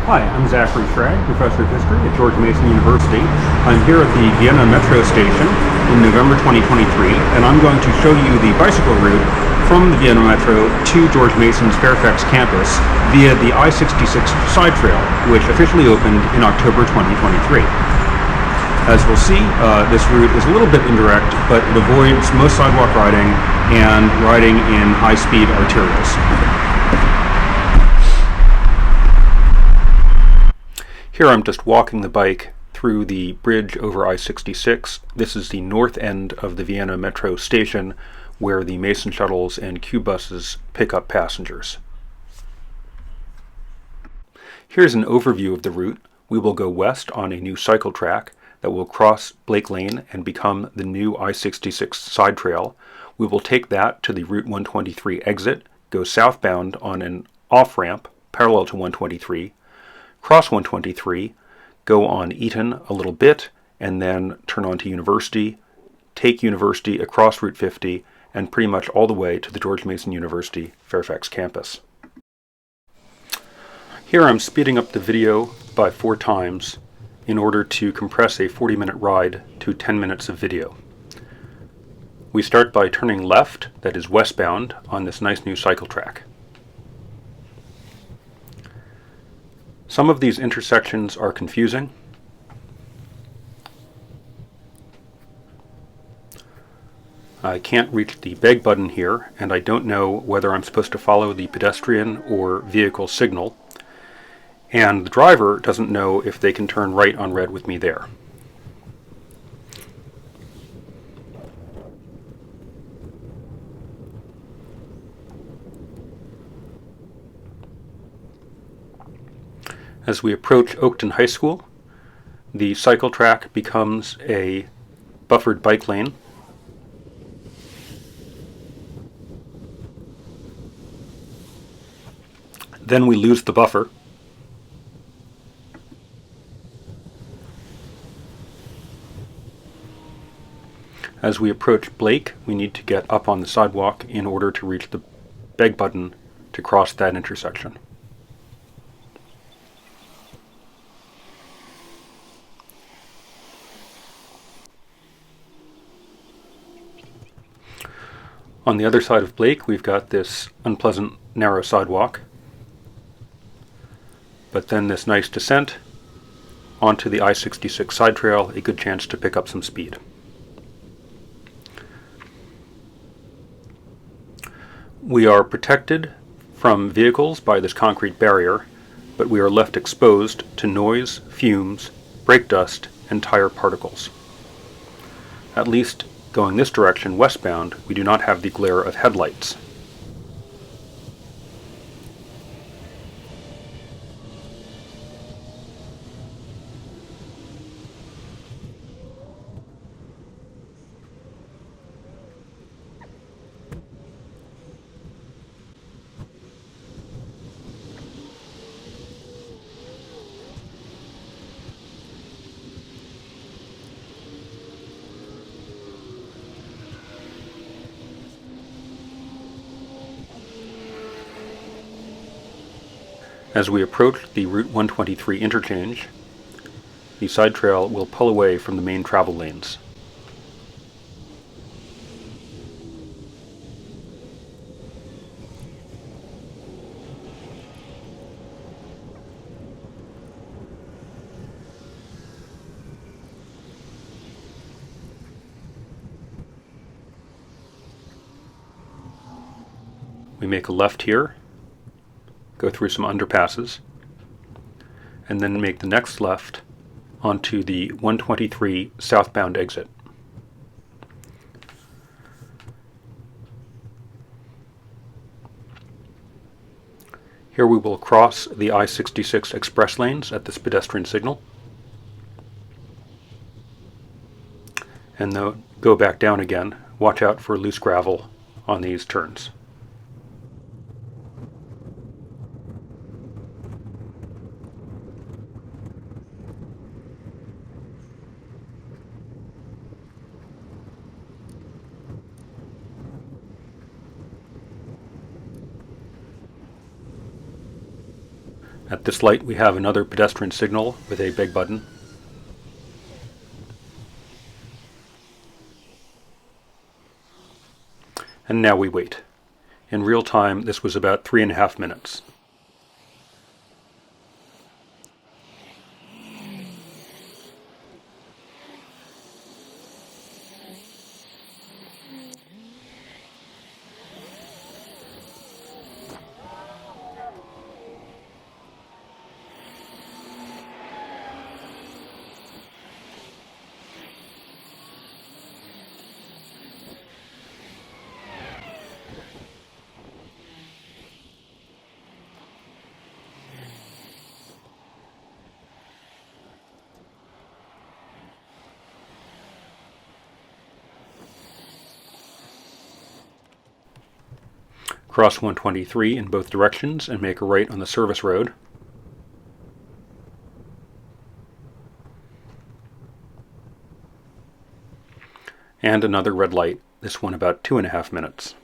Hi, I'm Zachary Schrag, Professor of History at George Mason University. I'm here at the Vienna Metro station in November 2023, and I'm going to show you the bicycle route from the Vienna Metro to George Mason's Fairfax campus via the I-66 sidetrail, which officially opened in October 2023. As we'll see, this route is a little bit indirect, but it avoids most sidewalk riding and riding in high-speed arterials. Here I'm just walking the bike through the bridge over I-66. This is the north end of the Vienna Metro station where the Mason shuttles and Q buses pick up passengers. Here's an overview of the route. We will go west on a new cycle track that will cross Blake Lane and become the new I-66 side trail. We will take that to the Route 123 exit, go southbound on an off-ramp parallel to 123, cross 123, go on Eaton a little bit, and then turn onto University, take University across Route 50, and pretty much all the way to the George Mason University Fairfax campus. Here I'm speeding up the video by 4 times in order to compress a 40-minute ride to 10 minutes of video. We start by turning left, that is westbound, on this nice new cycle track. Some of these intersections are confusing. I can't reach the beg button here, and I don't know whether I'm supposed to follow the pedestrian or vehicle signal, and the driver doesn't know if they can turn right on red with me there. As we approach Oakton High School, the cycle track becomes a buffered bike lane. Then we lose the buffer. As we approach Blake, we need to get up on the sidewalk in order to reach the beg button to cross that intersection. On the other side of Blake, we've got this unpleasant narrow sidewalk, but then this nice descent onto the I-66 side trail, a good chance to pick up some speed. We are protected from vehicles by this concrete barrier, but we are left exposed to noise, fumes, brake dust, and tire particles. At least going this direction westbound, we do not have the glare of headlights. As we approach the Route 123 interchange, the side trail will pull away from the main travel lanes. We make a left here, go through some underpasses, and then make the next left onto the 123 southbound exit. Here we will cross the I-66 express lanes at this pedestrian signal, and then go back down again. Watch out for loose gravel on these turns. At this light we have another pedestrian signal with a big button. And now we wait. In real time, this was about 3.5 minutes. Cross 123 in both directions and make a right on the service road. And another red light, this one about 2.5 minutes.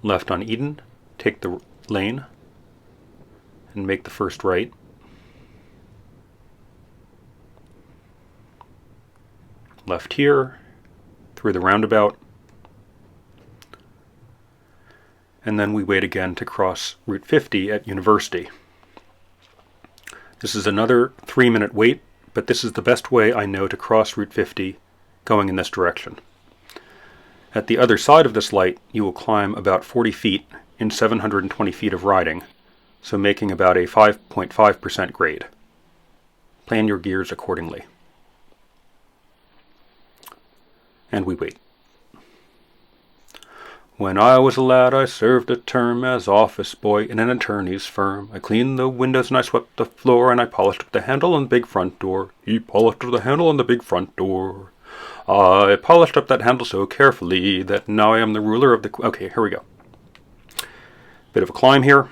Left on Eden, take the lane and make the first right. Left here, through the roundabout, and then we wait again to cross Route 50 at University. This is another 3-minute wait, but this is the best way I know to cross Route 50 going in this direction. At the other side of this light, you will climb about 40 feet in 720 feet of riding, so making about a 5.5% grade. Plan your gears accordingly. And we wait. When I was a lad, I served a term as office boy in an attorney's firm. I cleaned the windows and I swept the floor and I polished up the handle on the big front door. He polished up the handle on the big front door. I polished up that handle so carefully that now I am the ruler of the... Okay, here we go. Bit of a climb here.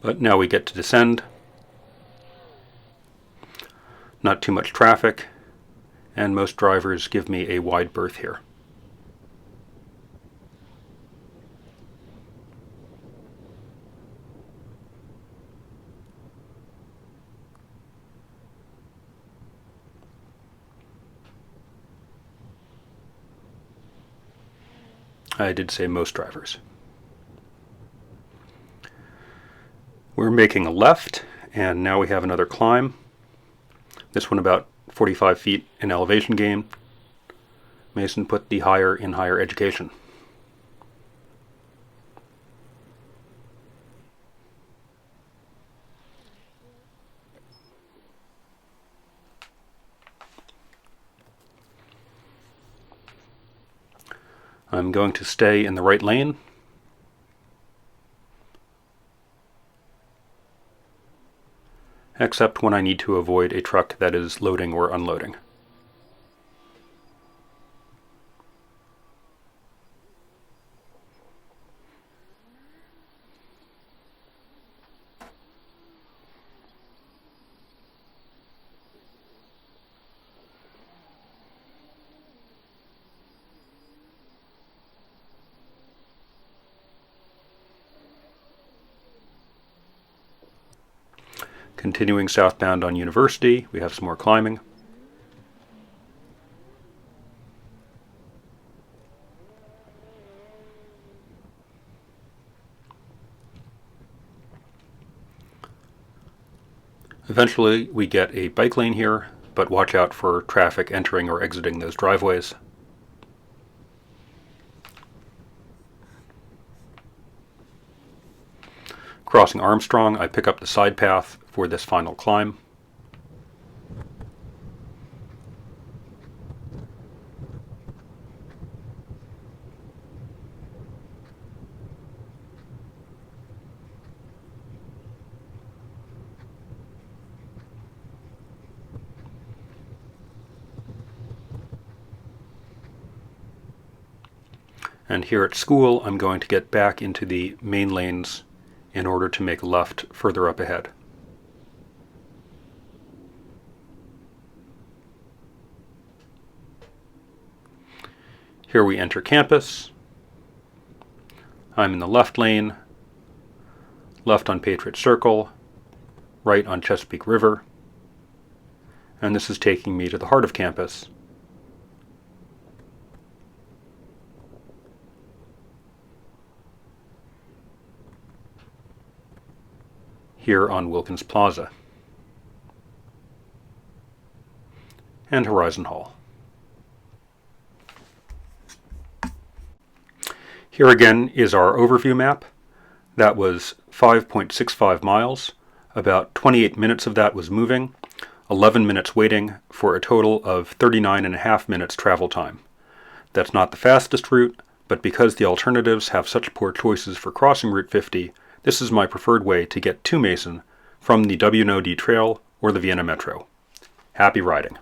But now we get to descend. Not too much traffic, and most drivers give me a wide berth here. I did say most drivers. We're making a left, and now we have another climb. This one about 45 feet in elevation gain. Mason put the higher in higher education. I'm going to stay in the right lane. Except when I need to avoid a truck that is loading or unloading. Continuing southbound on University, we have some more climbing. Eventually we get a bike lane here, but watch out for traffic entering or exiting those driveways. Crossing Armstrong, I pick up the side path for this final climb. And here at school, I'm going to get back into the main lanes in order to make a left further up ahead. Here we enter campus. I'm in the left lane, left on Patriot Circle, right on Chesapeake River, and this is taking me to the heart of campus. Here on Wilkins Plaza and Horizon Hall. Here again is our overview map. That was 5.65 miles. About 28 minutes of that was moving, 11 minutes waiting, for a total of 39.5 minutes travel time. That's not the fastest route, but because the alternatives have such poor choices for crossing Route 50, this is my preferred way to get to Mason from the W&OD Trail or the Vienna Metro. Happy riding!